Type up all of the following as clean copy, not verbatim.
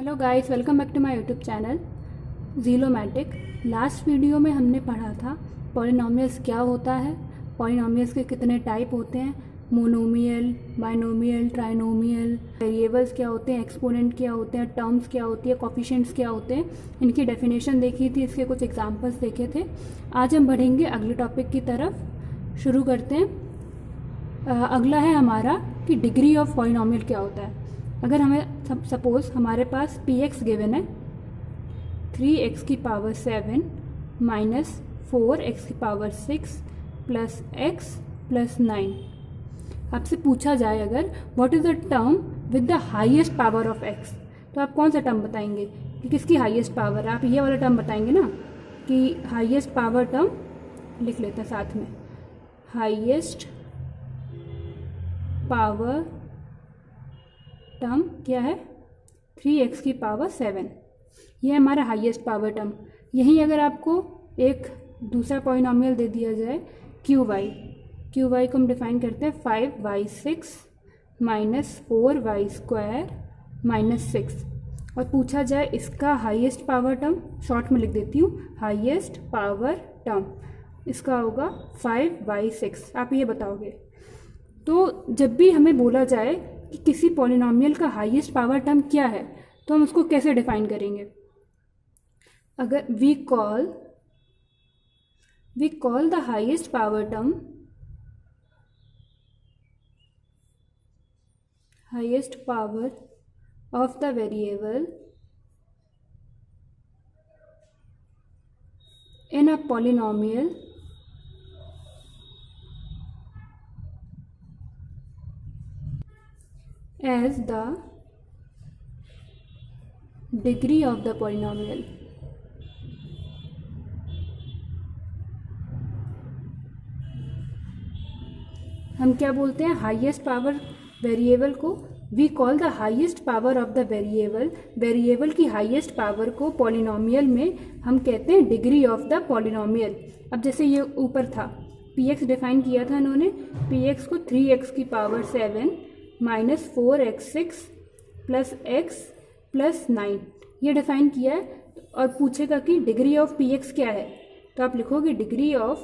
Hello guys, welcome back to my YouTube channel Zeelomatic. Last video में हमने पढ़ा था पॉलिनोमियल्स क्या होता है, पॉलिनोमियल्स के कितने टाइप होते हैं, मोनोमियल, बाइनोमियल, ट्राइनोमियल, वेरिएबल्स क्या होते हैं, एक्सपोनेंट क्या होते हैं, टर्म्स क्या होती है, कोफिशिएंट्स क्या होते हैं, इनकी डेफिनेशन देखी थी, इसके कुछ एग्जांपल्स देखे थे। आज हम बढ़ेंगे अगले टॉपिक की तरफ। शुरू करते हैं। अगला है हमारा कि डिग्री ऑफ पॉलिनोमियल क्या होता है। अगर हमें सपोज हमारे पास पी एक्स गिवन है 3x की पावर 7 माइनस 4x की पावर 6 प्लस x प्लस 9। आपसे पूछा जाए अगर what is the term with the highest power of x, तो आप कौन सा टर्म बताएंगे कि किसकी हाईएस्ट पावर है? आप ये वाला टर्म बताएंगे ना कि हाईएस्ट पावर टर्म, लिख लेते हैं साथ में, हाईएस्ट पावर टर्म क्या है 3x की पावर 7। ये है हमारा हाईएस्ट पावर टर्म। यहीं अगर आपको एक दूसरा पॉलिनोमियल दे दिया जाए क्यू वाई को हम डिफाइन करते हैं 5y6 माइनस 4y² माइनस 6, और पूछा जाए इसका हाईएस्ट पावर टर्म, शॉर्ट में लिख देती हूँ, हाईएस्ट पावर टर्म इसका होगा 5y6। आप ये बताओगे। तो जब भी हमें बोला जाए कि किसी पॉलिनोमियल का हाईएस्ट पावर टर्म क्या है, तो हम उसको कैसे डिफाइन करेंगे? अगर we call the highest power term highest power of the variable in a polynomial as the degree of the polynomial। हम क्या बोलते हैं? हाईएस्ट पावर वेरिएबल को we call the highest power of the variable की highest power को polynomial में हम कहते हैं डिग्री ऑफ द पॉलिनोमियल। अब जैसे ये ऊपर था पी एक्स डिफाइन किया था इन्होंने, पी एक्स को 3x की power 7 minus 4x6 plus x plus 9 ये डिफाइन किया है, और पूछेगा कि डिग्री ऑफ पी एक्स क्या है, तो आप लिखोगे degree of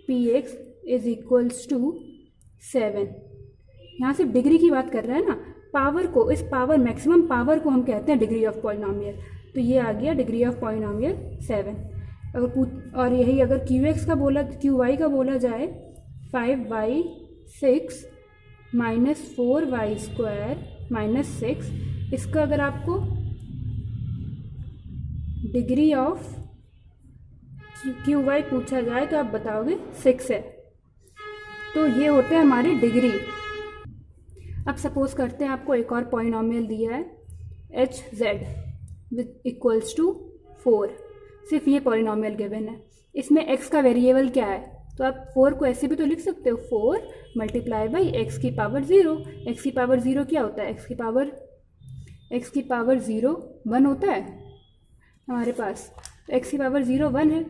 P X is equals to 7। यहाँ सिर्फ डिग्री की बात कर रहा है ना, पावर को, इस पावर मैक्सिमम पावर को हम कहते हैं डिग्री ऑफ पॉलिनोमियल। तो ये आ गया डिग्री ऑफ पॉलिनोमियल 7। और यही अगर क्यू वाई का बोला जाए 5y6 माइनस 4y² माइनस 6, इसका अगर आपको डिग्री ऑफ क्यू वाई पूछा जाए तो आप बताओगे 6 है। तो ये होते हैं हमारी डिग्री। अब सपोज करते हैं आपको एक और पॉलिनोमियल दिया है hz विद इक्वल्स टू 4। सिर्फ ये पॉलिनोमियल गिवन है, इसमें x का वेरिएबल क्या है, तो आप 4 को ऐसे भी तो लिख सकते हो, 4 मल्टीप्लाई बाई एक्स की पावर 0। एक्स की पावर 0 क्या होता है? एक्स की पावर 0 1 होता है हमारे पास, तो एक्स की पावर 0 1 है,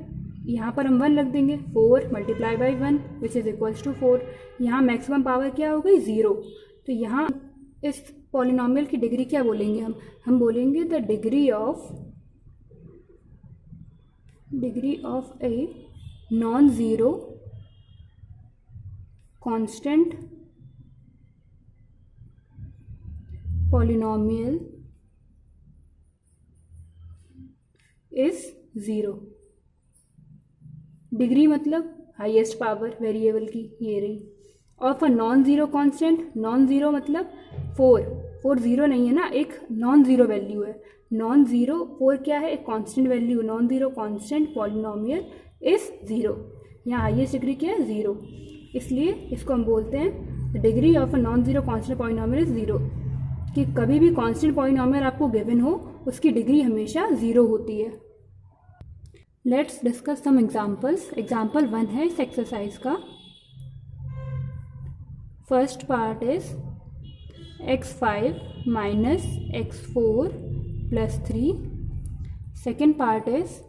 यहाँ पर हम 1 रख देंगे। 4 multiply by 1 which is equals to 4। यहाँ मैक्सिमम पावर क्या हो गई? 0। तो यहाँ इस पॉलिनोमियल की डिग्री क्या बोलेंगे हम बोलेंगे the degree of a non zero constant polynomial is 0। Degree मतलब हाईएस्ट पावर वेरिएबल की, ये रही। Of a non zero constant, non zero मतलब 4 ज़ीरो नहीं है ना, एक नॉन ज़ीरो वैल्यू है। नॉन ज़ीरो 4 क्या है? एक constant value. Non zero constant polynomial is 0। यहाँ हाईएस्ट डिग्री क्या है? 0। इसलिए इसको हम बोलते हैं degree of a non zero constant polynomial is 0, कि कभी भी कांस्टेंट पॉलिनोमियल आपको गिवन हो उसकी डिग्री हमेशा 0 होती है। Let's discuss some examples. Example 1 है इस एक्सरसाइज का। First part is x5 minus x4 plus 3। Second part is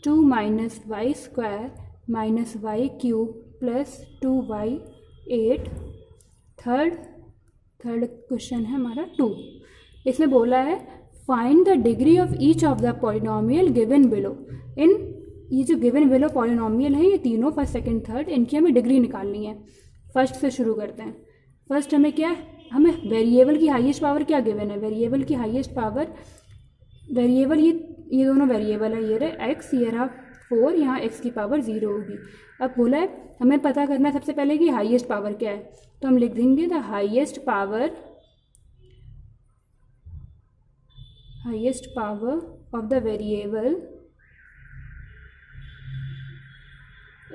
2 minus y² minus y³ plus 2y8। Third question है हमारा 2। इसमें बोला है find the degree of each of the polynomial given below. इन ये जो गिवन बिलो पॉलिनोमियल है, ये तीनों फर्स्ट सेकंड थर्ड, इनकी हमें डिग्री निकालनी है। फर्स्ट से शुरू करते हैं। फर्स्ट हमें क्या है, हमें वेरिएबल की हाईएस्ट पावर क्या गिवन है, वेरिएबल की हाईएस्ट पावर, वेरिएबल ये दोनों वेरिएबल है, ये रहे x, ये रहा 4, यहाँ x की पावर 0 होगी। अब बोला है हमें पता करना है सबसे पहले कि हाईएस्ट पावर क्या है, तो हम लिख देंगे the highest power of the variable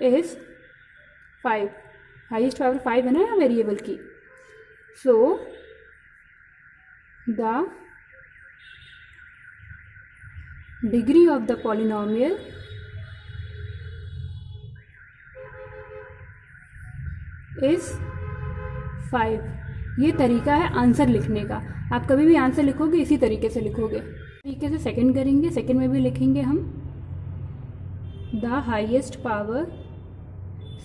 is 5। Highest power 5 है ना यहाँ वेरिएबल की। So the degree of the polynomial is 5। ये तरीका है आंसर लिखने का। आप कभी भी आंसर लिखोगे इसी तरीके से लिखोगे। तरीके से सेकंड करेंगे, सेकंड में भी लिखेंगे हम द हाईएस्ट पावर,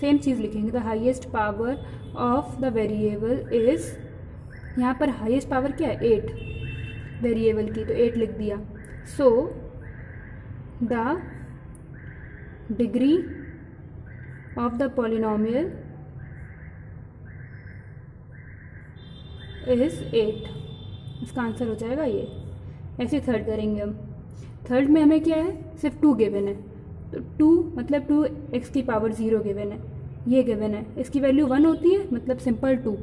सेम चीज़ लिखेंगे, the highest power of the variable is, यहाँ पर हाईएस्ट पावर क्या है 8 वेरिएबल की, तो 8 लिख दिया। So the degree of the polynomial is 8। इसका आंसर हो जाएगा ये। ऐसे थर्ड करेंगे हम। थर्ड में हमें क्या है, सिर्फ 2 गिवन है, तो 2 मतलब 2x की पावर 0 गिवन है, ये गिवन है, इसकी वैल्यू 1 होती है, मतलब सिंपल 2।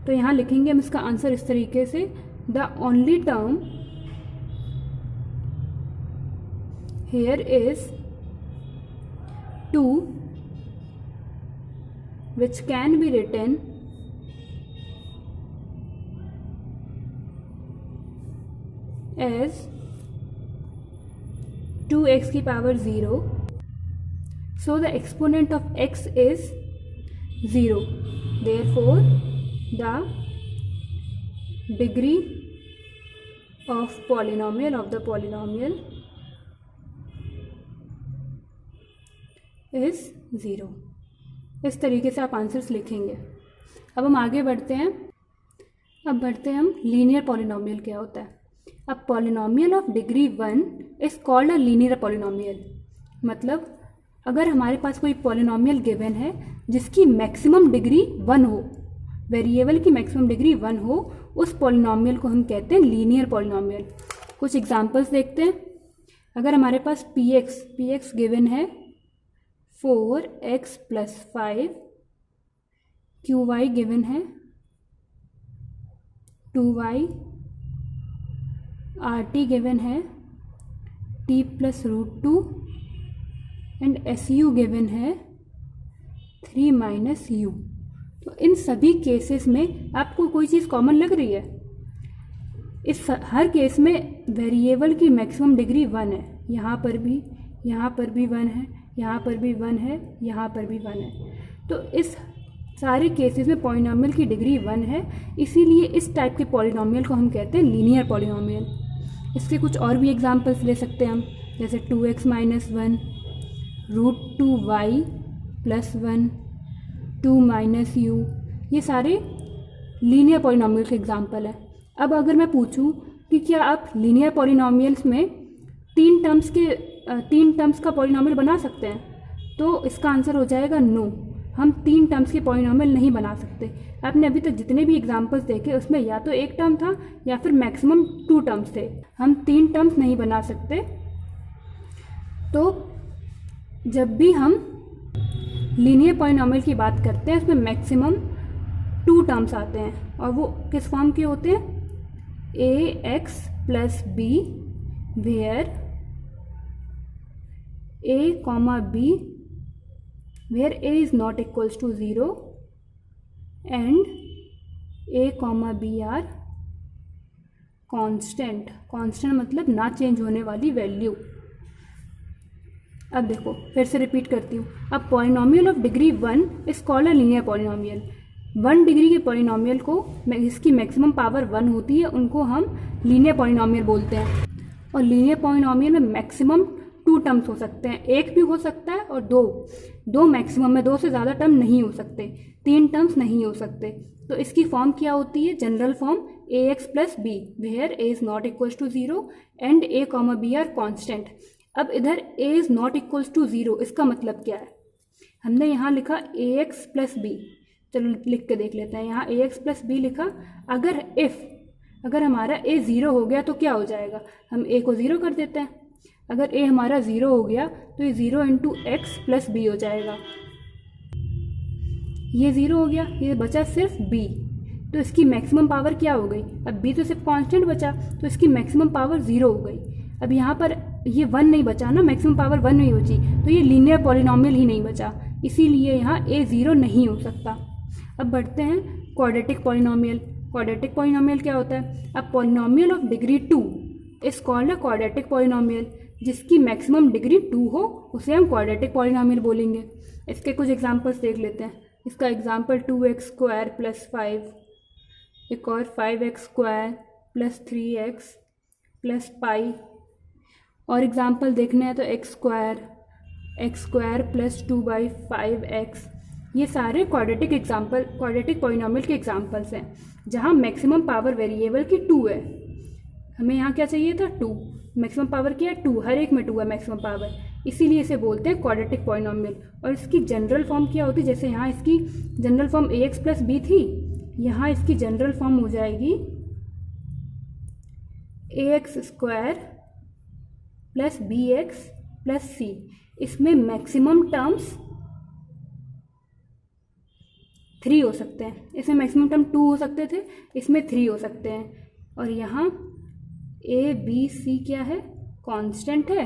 तो यहाँ लिखेंगे हम इसका आंसर इस तरीके से, the only term here is 2 which can be written as 2x की power 0, so the exponent of x is 0, therefore the degree of polynomial of the polynomial is 0। इस तरीके से आप आंसर्स लिखेंगे। अब हम आगे बढ़ते हैं। अब बढ़ते हैं हम लीनियर पॉलिनोमियल क्या होता है। अब polynomial of degree 1 is called a linear polynomial. मतलब अगर हमारे पास कोई पॉलिनोमियल गिवन है जिसकी मैक्सिमम डिग्री 1 हो, वेरिएबल की मैक्सिमम डिग्री 1 हो, उस पॉलिनोमियल को हम कहते हैं लीनियर पॉलिनोमियल। कुछ एग्जांपल्स देखते हैं। अगर हमारे पास px गिवन है 4x + 5, qy गिवन है 2y, rt गिवन है t + √2 एंड su गिवन है 3 - u। तो इन सभी केसेस में आपको कोई चीज़ कॉमन लग रही है। इस हर केस में वेरिएबल की मैक्सिमम डिग्री 1 है। यहाँ पर भी 1 है, यहाँ पर भी 1 है, यहाँ पर भी 1 है। तो इस सारे केसेस में पॉलिनोमियल की डिग्री 1 है, इसीलिए इस टाइप के पॉलिनोमियल को हम कहते हैं लीनियर पॉलिनोमियल। इसके कुछ और भी एग्जांपल्स ले सकते हैं हम, जैसे 2x - 1, √2y + 1, 2 - u। ये सारे लीनियर पॉलिनोमियल के एग्जांपल है। अब अगर मैं पूछूं कि क्या आप लीनियर पॉलिनोमियल्स में 3 टर्म्स का पॉलिनोमियल बना सकते हैं, तो इसका आंसर हो जाएगा नो। हम 3 टर्म्स के पॉलिनोमियल नहीं बना सकते। आपने अभी तक जितने भी एग्जांपल्स देखे उसमें या तो 1 टर्म था या फिर मैक्सिमम 2 टर्म्स थे। हम 3 टर्म्स नहीं बना सकते। तो जब भी हम लीनियर पॉलिनोमियल की बात करते हैं उसमें मैक्सिमम 2 टर्म्स आते हैं, और वो किस फॉर्म के होते हैं, ax + b where a, b where a is not equals to 0 and a, b are constant। constant मतलब ना चेंज होने वाली वैल्यू। अब देखो फिर से रिपीट करती हूँ। अब polynomial of degree 1 is called a linear polynomial. 1 degree के पॉलिनोमियल को जिसकी मैक्सिमम पावर 1 होती है उनको हम लीनियर पॉलिनोमियल बोलते हैं। और लीनियर पॉलिनोमियल में मैक्सिमम 2 टर्म्स हो सकते हैं, 1 भी हो सकता है और 2 मैक्सिमम में, 2 से ज़्यादा टर्म नहीं हो सकते, 3 टर्म्स नहीं हो सकते। तो इसकी फॉर्म क्या होती है, general form A X plus B where A is not equals to 0 and A comma B are constant. अब इधर A is not equals to 0 इसका मतलब क्या है? हमने यहाँ लिखा ए एक्स प्लस बी, चलो लिख के देख लेते हैं। यहाँ ए एक्स प्लस बी लिखा, अगर हमारा ए 0 हो गया तो क्या हो जाएगा? हम ए को 0 कर देते हैं। अगर ए हमारा 0 हो गया तो ये 0 इंटू एक्स प्लस बी हो जाएगा। ये 0 हो गया, ये बचा सिर्फ b, तो इसकी मैक्सिमम पावर क्या हो गई? अब b तो सिर्फ कांस्टेंट बचा, तो इसकी मैक्सिमम पावर 0 हो गई। अब यहाँ पर ये 1 नहीं बचा ना, मैक्सिमम पावर 1 नहीं बची, तो ये लीनियर पॉलिनॉमियल ही नहीं बचा, इसीलिए यहाँ a 0 नहीं हो सकता। अब बढ़ते हैं क्वाड्रेटिक पॉलिनॉमियल। क्वाड्रेटिक पॉलिनॉमियल क्या होता है? अब polynomial of degree 2 is called a quadratic polynomial. जिसकी मैक्सिमम डिग्री 2 हो उसे हम क्वाड्रेटिक पॉलिनॉमियल बोलेंगे। इसके कुछ एग्जांपल्स देख लेते हैं। इसका एग्जाम्पल 2x स्क्वायर प्लस 5, एक और 5x square plus 3x plus pi, और एग्जाम्पल देखने हैं तो x स्क्वायर प्लस 2/5x। ये सारे क्वाड्रेटिक पॉलिनॉमियल के एग्जाम्पल्स हैं जहाँ मैक्सिमम पावर वेरिएबल की 2 है। हमें यहाँ क्या चाहिए था? 2। मैक्सिमम पावर क्या है? 2, हर एक में 2 है मैक्सिमम पावर, इसीलिए इसे बोलते हैं क्वाड्रेटिक पॉलिनॉमियल। और इसकी जनरल फॉर्म क्या होती है? जैसे यहाँ इसकी general form A X plus B थी, यहाँ इसकी जनरल फॉर्म हो जाएगी A X square plus B X plus C. इसमें मैक्सिमम टर्म्स 3 हो सकते हैं। इसमें मैक्सिमम टर्म 2 हो सकते थे, इसमें 3 हो सकते हैं। और यहाँ ए बी सी क्या है? कांस्टेंट है,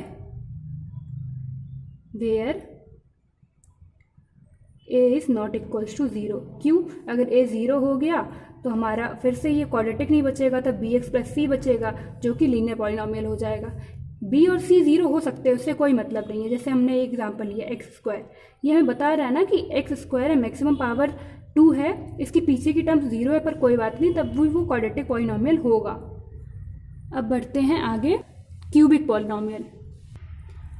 where A is not equals to 0। क्यों? अगर ए 0 हो गया तो हमारा फिर से ये क्वाड्रेटिक नहीं बचेगा, तब बी एक्स प्लस सी बचेगा जो कि लीनियर पॉलिनॉमियल हो जाएगा। बी और सी 0 हो सकते हैं, उससे कोई मतलब नहीं है। जैसे हमने एक एग्जांपल लिया एक्स स्क्वायर, ये हमें बता रहा है ना कि एक्स स्क्वायर है, मैक्सिमम पावर 2 है, इसकी पीछे की टर्म्स 0 है, पर कोई बात नहीं, तब भी वो क्वाड्रेटिक पॉलिनॉमियल होगा। अब बढ़ते हैं आगे क्यूबिक पॉलिनॉमियल।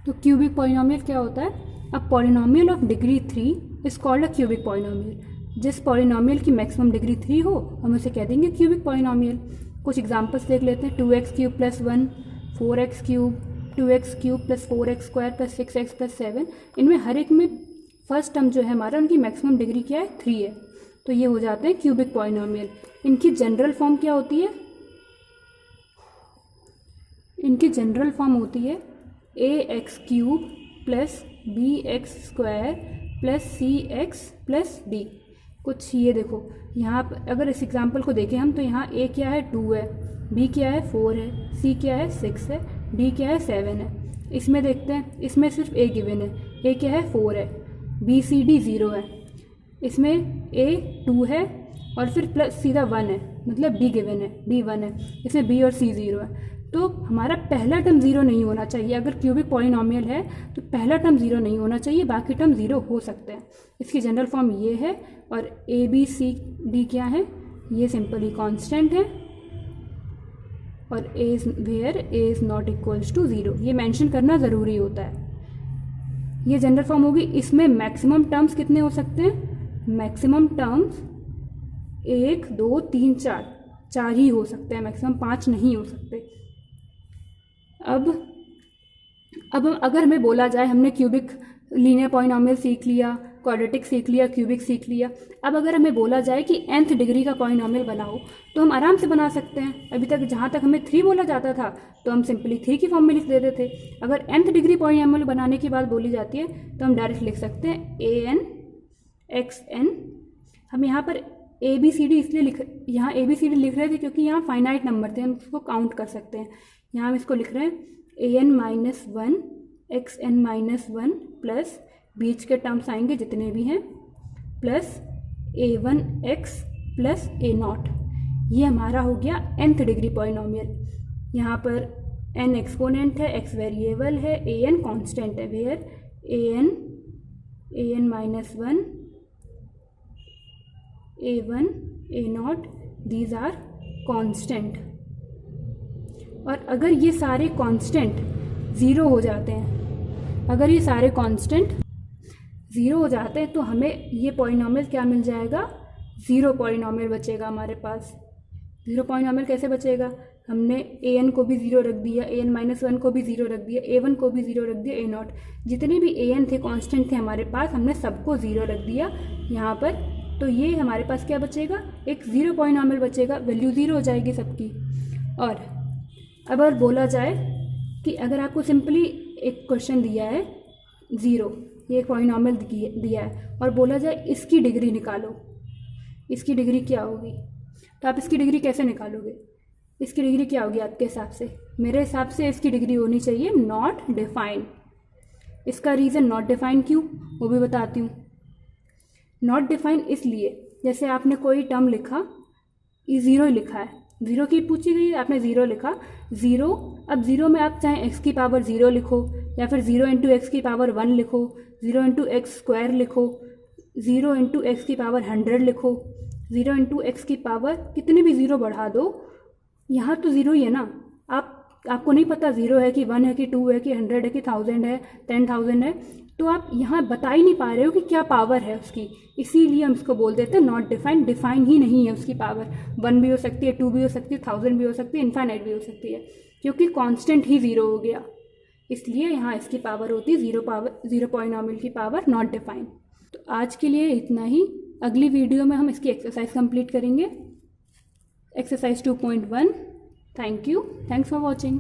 तो क्यूबिक पॉलिनॉमियल क्या होता है? अब polynomial of degree 3 is called a cubic polynomial. जिस पॉलिनॉमियल की मैक्सिमम डिग्री 3 हो हम उसे कह देंगे क्यूबिक पॉलिनॉमियल। कुछ एग्जांपल्स देख लेते हैं। 2x cube plus 1, 4x cube, 2x cube plus 4x square plus 6x plus 7। इनमें हर एक में फर्स्ट टर्म जो है हमारा, उनकी मैक्सिमम डिग्री क्या है? 3 है, तो ये हो जाते हैं क्यूबिक पॉलिनॉमियल। इनकी जनरल फॉर्म क्या होती है? इनकी जनरल फॉर्म होती है A X cube plus B X square plus C X plus D. कुछ ये देखो, यहाँ अगर इस एग्जाम्पल को देखें हम, तो यहाँ ए क्या है? 2 है, बी क्या है? 4 है, सी क्या है? 6 है, डी क्या है? 7 है। इसमें देखते हैं, इसमें सिर्फ ए गिवन है, ए क्या है? 4 है, बी सी डी 0 है, इसमें ए 2 है और फिर प्लस सीधा 1 है, मतलब डी गिवन है, डी 1 है, इसमें बी और सी 0 है। तो हमारा पहला टर्म 0 नहीं होना चाहिए। अगर क्यूबिक पॉलिनॉमियल है तो पहला टर्म 0 नहीं होना चाहिए, बाकी टर्म 0 हो सकते हैं। इसकी जनरल फॉर्म ये है। और ए बी सी डी क्या है? ये सिंपली कांस्टेंट है। और A is where A is not equals to 0, ये मेंशन करना ज़रूरी होता है। ये जनरल फॉर्म होगी। इसमें मैक्सिमम टर्म्स कितने हो सकते हैं? मैक्सिमम टर्म्स 1 2 3 4 ही हो सकते हैं, मैक्सिमम 5 नहीं हो सकते। अब अगर हमें बोला जाए, हमने क्यूबिक लीनियर पॉलिनॉमियल सीख लिया, क्वाड्रेटिक सीख लिया, क्यूबिक सीख लिया, अब अगर हमें बोला जाए कि nth डिग्री का पॉलिनॉमियल बनाओ तो हम आराम से बना सकते हैं। अभी तक जहाँ तक हमें 3 बोला जाता था तो हम सिंपली 3 की फॉर्म में लिख देते थे। अगर nth डिग्री पॉलिनॉमियल बनाने की बात बोली जाती है तो हम डायरेक्ट लिख सकते हैं an xn। हम यहाँ पर ए बी सी डी इसलिए लिख रहे थे क्योंकि यहाँ फाइनाइट नंबर थे, हम उसको काउंट कर सकते हैं। यहाँ हम इसको लिख रहे हैं an-1 xn-1 प्लस बीच के टर्म्स आएंगे जितने भी हैं प्लस a1x प्लस a0। ये हमारा हो गया nth डिग्री पॉलिनॉमियल। यहाँ पर n एक्सपोनेंट है, x वेरिएबल है, an कांस्टेंट है, where an-1 a1 a0 these are constant. और अगर ये सारे कांस्टेंट 0 हो जाते हैं, अगर ये सारे कांस्टेंट 0 हो जाते हैं तो हमें ये पॉलिनॉमियल क्या मिल जाएगा? 0 पॉलिनॉमियल बचेगा हमारे पास। ज़ीरो पॉलिनॉमियल कैसे बचेगा? हमने an को भी ज़ीरो रख दिया, an-1 को भी ज़ीरो रख दिया, a1 को भी ज़ीरो रख दिया, a0, जितने भी an थे कांस्टेंट थे हमारे पास, हमने सबको ज़ीरो रख दिया यहाँ पर। तो ये हमारे पास क्या बचेगा? एक ज़ीरो पॉलिनॉमियल बचेगा, वैल्यू ज़ीरो हो जाएगी सबकी। और अब अगर बोला जाए कि अगर आपको सिंपली एक क्वेश्चन दिया है ज़ीरो, ये एक पॉलिनॉमियल दिया है और बोला जाए इसकी डिग्री निकालो, इसकी डिग्री क्या होगी? तो आप इसकी डिग्री कैसे निकालोगे? इसकी डिग्री क्या होगी आपके हिसाब से? मेरे हिसाब से इसकी डिग्री होनी चाहिए नॉट डिफाइंड। इसका रीज़न नॉट डिफाइंड क्यों, वो भी बताती हूँ। नॉट डिफाइंड इसलिए, जैसे आपने कोई टर्म लिखा, ये ज़ीरो लिखा है, ज़ीरो की पूछी गई, आपने ज़ीरो लिखा, ज़ीरो। अब ज़ीरो में आप चाहे एक्स की पावर ज़ीरो लिखो या फिर ज़ीरो इंटू एक्स की पावर 1 लिखो, ज़ीरो इंटू एक्स स्क्वायर लिखो, ज़ीरो इंटू एक्स की पावर 100 लिखो, ज़ीरो इंटू एक्स की पावर कितने भी ज़ीरो बढ़ा दो, यहाँ तो ज़ीरो ही है ना। आपको नहीं पता ज़ीरो है कि 1 है कि 2 है कि 100 है कि 1000 है, 10,000 है, तो आप यहाँ बता ही नहीं पा रहे हो कि क्या पावर है उसकी, इसीलिए हम इसको बोल देते हैं नॉट डिफाइंड। डिफाइन ही नहीं है उसकी पावर, 1 भी हो सकती है, 2 भी हो सकती है, 1000 भी हो सकती है, इनफाइनाइट भी हो सकती है, क्योंकि कांस्टेंट ही ज़ीरो हो गया, इसलिए यहाँ इसकी पावर होती है ज़ीरो पॉलिनॉमियल की पावर नॉट डिफाइंड। तो आज के लिए इतना ही। अगली वीडियो में हम इसकी एक्सरसाइज कंप्लीट करेंगे, exercise 2.1। Thank you, thanks for watching.